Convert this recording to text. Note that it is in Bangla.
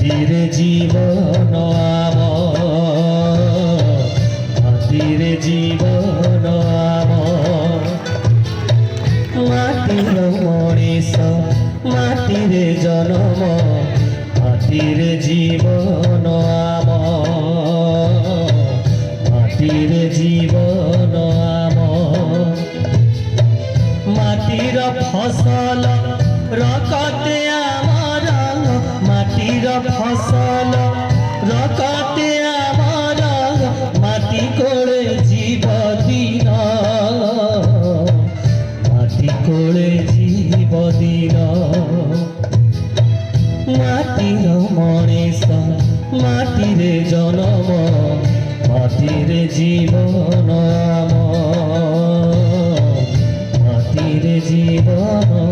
মাটিরে জীবন মাটিরে জীবন মাটির মଣିষ মাটিরে জন্ম মাটিরে জীবন মাটিরে জীবন মাটির ফসল রকতে আমার মাটির ফসল রকতে আমার মাটি কোলে জীব দিন মাটি কোলে জীব দিন মাটির মଣିষ মাটিরে জন্ম মাটিরে জীবন মাটিরে জীবন